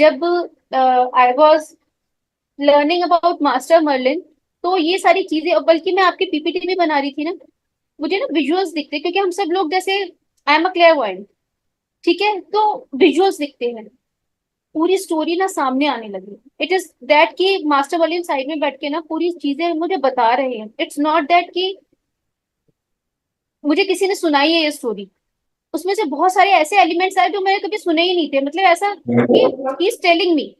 जब I was learning about master Merlin, तो ये सारी चीजें, और बल्कि मैं आपकी पीपीटी भी बना रही थी ना, मुझे ना विजुअल्स दिखते, क्योंकि हम सब लोग जैसे आई एम अ क्लेयरवॉयंट, ठीक है, तो विजुअल्स दिखते हैं, पूरी स्टोरी ना सामने आने लगी। इट इज दैट कि मास्टर मर्लिन साइड में बैठ के ना पूरी चीजें मुझे बता रहे हैं। इट्स नॉट दैट कि मुझे किसी ने सुनाई है ये स्टोरी, उसमें से बहुत सारे ऐसे एलिमेंट्स आए जो मैंने कभी सुने ही नहीं थे, मतलब ऐसा कि ही इज टेलिंग मी।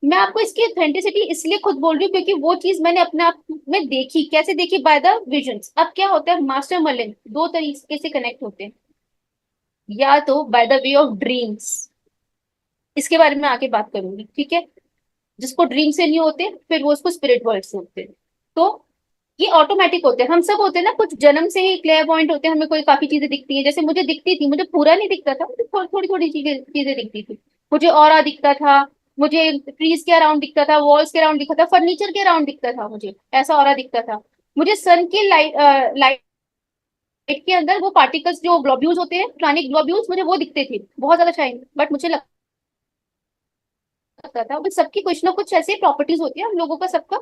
मैं आपको इसकी ऑथेंटिसिटी इसलिए खुद बोल रही हूँ क्योंकि वो चीज मैंने अपने आप में देखी। कैसे देखी? By the visions. अब क्या होता है, मास्टर मर्लिन दो तरीके से कनेक्ट होते हैं, या तो by the way of dreams, इसके बारे में आके बात करूंगी, ठीक है। जिसको ड्रीम से नहीं होते, फिर वो उसको स्पिरिट वर्ल्ड से होते हैं। तो ये ऑटोमेटिक होते हैं, हम सब होते हैं ना, कुछ जन्म से ही क्लियर पॉइंट होते हैं, हमें कोई काफी चीजें दिखती हैं। जैसे मुझे दिखती थी, मुझे पूरा नहीं दिखता था, मुझे थोड़ी थोड़ी थोड़ी चीजें चीजें दिखती थी। मुझे ऑरा दिखता था, मुझे ट्रीज के अराउंड दिखता था, वॉल्स के अराउंड दिखता था, फर्नीचर के अराउंड दिखता था, मुझे ऐसा ऑरा दिखता था। मुझे सन की लाइट के अंदर वो पार्टिकल्स जो ग्लोब्यूल्स होते हैं, प्राणिक ग्लोब्यूल्स, मुझे वो दिखते थे बहुत ज्यादा शाइन। बट मुझे लगता था वो सबकी कुछ ना कुछ ऐसी प्रॉपर्टीज होती है, हम लोगों का सबका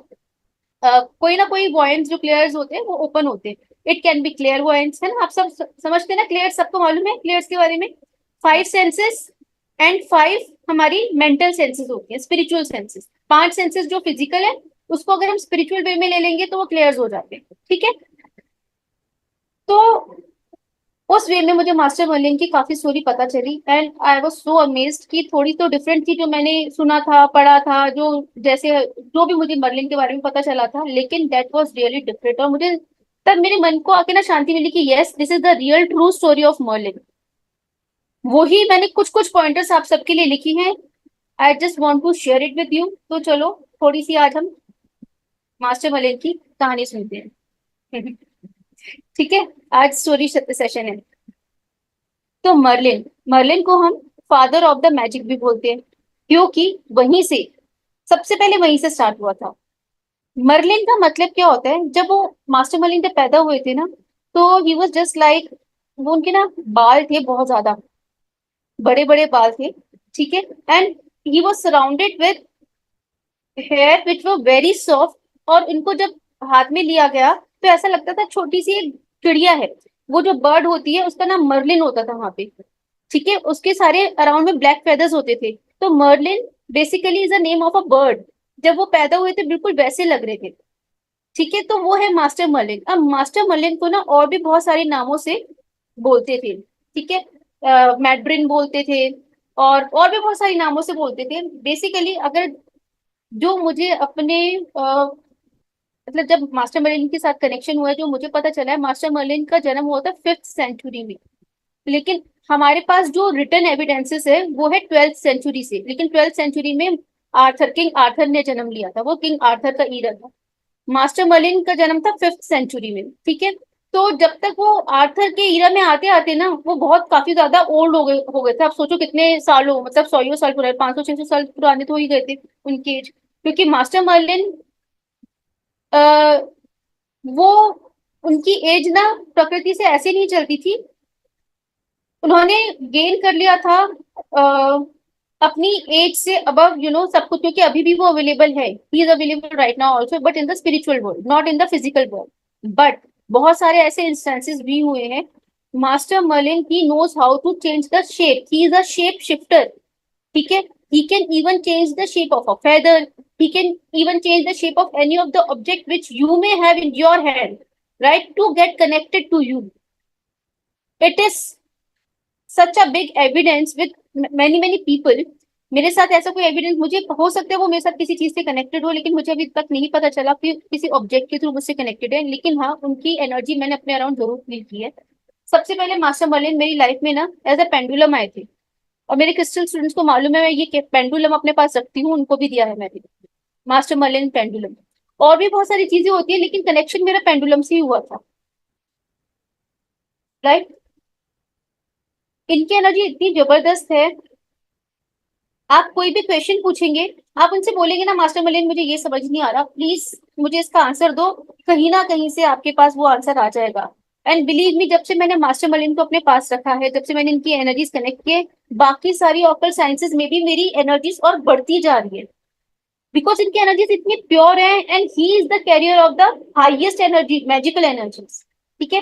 कोई ना कोई वॉयंस जो क्लियर्स होते हैं वो ओपन होते हैं। It can be clear voyance, है ना, आप सब समझते हैं ना क्लियर, सबको मालूम है क्लियर्स के बारे में। फाइव सेंसेस एंड फाइव हमारी मेंटल सेंसेस होती है, स्पिरिचुअल सेंसेस। पांच सेंसेस जो फिजिकल है, उसको अगर हम स्पिरिचुअल वे में ले लेंगे तो वो क्लियर्स हो जाते हैं, ठीक है। तो उस वे में मुझे मास्टर मर्लिन की काफी स्टोरी पता चली, and I was so amazed कि थोड़ी तो डिफरेंट थी जो मैंने सुना था, पढ़ा था, जो जैसे जो भी मुझे मर्लिन के बारे में पता चला था, लेकिन दैट वाज रियली डिफरेंट। और मुझे तब मेरे मन को आके ना शांति मिली कि yes, this is the real true story of Merlin. वही मैंने कुछ कुछ पॉइंटर्स आप सबके लिए लिखी हैं। I just want to share it with you. तो चलो, थोड़ी सी आज हम मास्टर मर्लिन की कहानी सुनते हैं। ठीक है, आज स्टोरी सेशन है। तो मर्लिन, मर्लिन को हम फादर ऑफ द मैजिक भी बोलते हैं, क्योंकि वहीं से, सबसे पहले वहीं से स्टार्ट हुआ था। मर्लिन का मतलब क्या होता है, जब वो मास्टर मर्लिन जब पैदा हुए थे ना, तो ही वाज जस्ट लाइक, वो उनके ना बाल थे बहुत ज्यादा, बड़े बड़े बाल थे, ठीक है। And he was surrounded with hair which were very soft, और इनको जब हाथ में लिया गया तो ऐसा लगता था छोटी सी एक चिड़िया है। वो जो बर्ड होती है उसका नाम मर्लिन होता था वहां पे, ठीक है। उसके सारे अराउंड में ब्लैक फेदर्स होते थे। तो Merlin basically is a name of a bird. जब वो पैदा हुए थे बिल्कुल वैसे लग रहे थे, ठीक है। तो वो है मास्टर मर्लिन। अब मास्टर मर्लिन को ना और भी बहुत सारे नामों से बोलते थे, ठीक है। मैडब्रिन बोलते थे, और भी बहुत सारे नामों से बोलते थे। बेसिकली अगर जो मुझे अपने मतलब जब मास्टर मर्लिन के साथ कनेक्शन हुआ है, जो मुझे पता चला है, मास्टर मर्लिन का जन्म हुआ था 5th सेंचुरी में। लेकिन हमारे पास जो रिटर्न एविडेंसेस है वो है 12th सेंचुरी से। लेकिन 12th सेंचुरी में किंग आर्थर ने जन्म लिया था, वो किंग आर्थर का ईरा था। मास्टर मर्लिन का जन्म था 5th सेंचुरी में, ठीक है। तो जब तक वो आर्थर के ईरा में आते आते ना, वो बहुत काफी ज्यादा ओल्ड हो गए थे। आप सोचो कितने साल हो, मतलब 100 साल पुराने, 500 600 साल पुराने तो हो ही गए थे उनकी एज। क्योंकि मास्टर मर्लिन वो, उनकी एज ना प्रकृति से ऐसे नहीं चलती थी। उन्होंने गेन कर लिया था अपनी एज से अबव, सब कुछ, क्योंकि अभी भी वो अवेलेबल है। He is available right now also, but in the spiritual world, not in the physical world. But बहुत सारे ऐसे इंस्टेंसेस भी हुए हैं। Master Merlin he knows how to change the shape, he is a shape shifter, ठीक है। He can even change the shape of a feather, he can even change the shape of any of the object which you may have in your hand, right, to get connected to you. It is such a big evidence with many many people. मेरे साथ ऐसा कोई evidence, मुझे हो सकता है वो मेरे साथ किसी चीज से कनेक्टेड हो, लेकिन मुझे अभी तक नहीं पता चला कि किसी ऑब्जेक्ट के थ्रू मुझसे कनेक्टेड है। लेकिन हाँ, उनकी एनर्जी मैंने अपने अराउंड जरूर फील की है। सबसे पहले मास्टर मर्लिन मेरी लाइफ में ना एज अ पेंडुलम आए थे। और मेरे क्रिस्टल स्टूडेंट्स को मालूम है, मैं ये पेंडुलम अपने पास रखती हूँ, उनको भी दिया है मैंने, मास्टर मर्लिन पेंडुलम। और भी बहुत सारी चीजें होती है, लेकिन कनेक्शन मेरा पेंडुलम से ही हुआ था, राइट। इनकी एनर्जी इतनी जबरदस्त है, आप कोई भी क्वेश्चन पूछेंगे, आप उनसे बोलेंगे ना मास्टर मर्लिन मुझे ये समझ नहीं आ रहा, प्लीज मुझे इसका आंसर दो, कहीं ना कहीं से आपके पास वो आंसर आ जाएगा। एंड बिलीव मी, जब से मैंने मास्टर मलिन को अपने पास रखा है, जब से मैंने इनकी एनर्जीज कनेक्ट किए, बाकी सारी ऑकल्ट साइंसेस में भी मेरी एनर्जीज और बढ़ती जा रही है, बिकॉज इनकी एनर्जीज इतनी प्योर है, and he is the carrier of the highest energy, magical energies. ठीक है।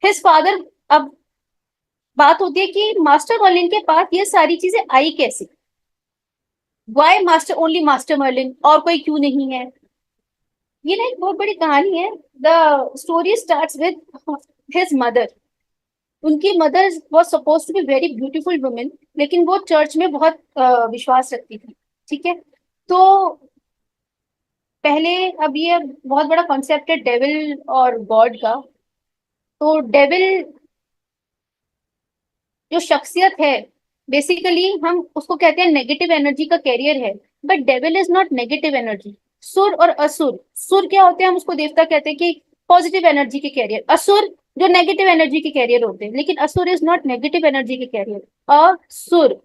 हिज फादर, अब बात होती है कि मास्टर मर्लिन के पास ये सारी चीजें आई कैसे, why master, only master Merlin, और कोई क्यों नहीं है। ये ना एक बहुत बड़ी कहानी है। The story starts with his mother. उनकी mother was suppose to be very beautiful women, लेकिन वो चर्च में बहुत विश्वास रखती थी। ठीक है। तो पहले, अब ये बहुत बड़ा कॉन्सेप्ट है डेविल और गॉड का। तो डेविल जो शख्सियत है, बेसिकली हम उसको कहते हैं नेगेटिव एनर्जी का कैरियर है, but devil is not negative energy. सुर और असुर, सुर क्या होते हैं, हम उसको देवता कहते हैं कि पॉजिटिव एनर्जी के कैरियर, असुर जो नेगेटिव एनर्जी के कैरियर होते हैं, लेकिन असुर इज नॉट नेगेटिव एनर्जी के कैरियर। असुर,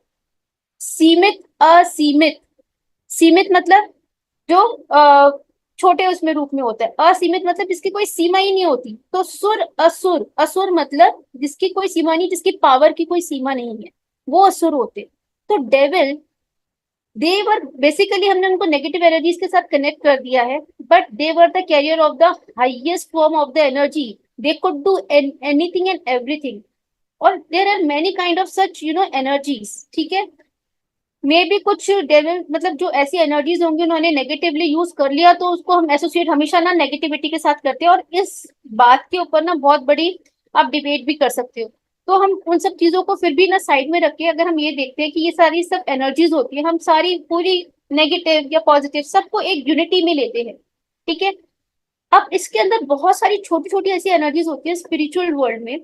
सीमित, असीमित, सीमित मतलब जो छोटे उसमें रूप में होता है, असीमित मतलब जिसकी कोई सीमा ही नहीं होती। तो सुर, असुर, असुर मतलब जिसकी कोई सीमा नहीं, जिसकी पावर की कोई सीमा नहीं है, वो असुर होते। तो डेविल, दे वर बेसिकली, हमने उनको नेगेटिव एनर्जीज के साथ कनेक्ट कर दिया है, but they were the carrier of the highest form of the energy. They could do anything and everything, और there are many kind of such energies. ठीक है। मे भी कुछ डेविल मतलब जो ऐसी एनर्जीज होंगी उन्होंने नेगेटिवली यूज कर लिया, तो उसको हम एसोसिएट हमेशा ना नेगेटिविटी के साथ करते हैं, और इस बात के ऊपर ना बहुत बड़ी आप डिबेट भी कर सकते हो। तो हम उन सब चीजों को फिर भी ना साइड में रख के, अगर हम ये देखते हैं कि ये सारी सब एनर्जीज होती है, हम सारी पूरी नेगेटिव या पॉजिटिव सबको एक यूनिटी में लेते हैं। ठीक है। अब इसके अंदर बहुत सारी छोटी छोटी ऐसी एनर्जीज होती है स्पिरिचुअल वर्ल्ड में।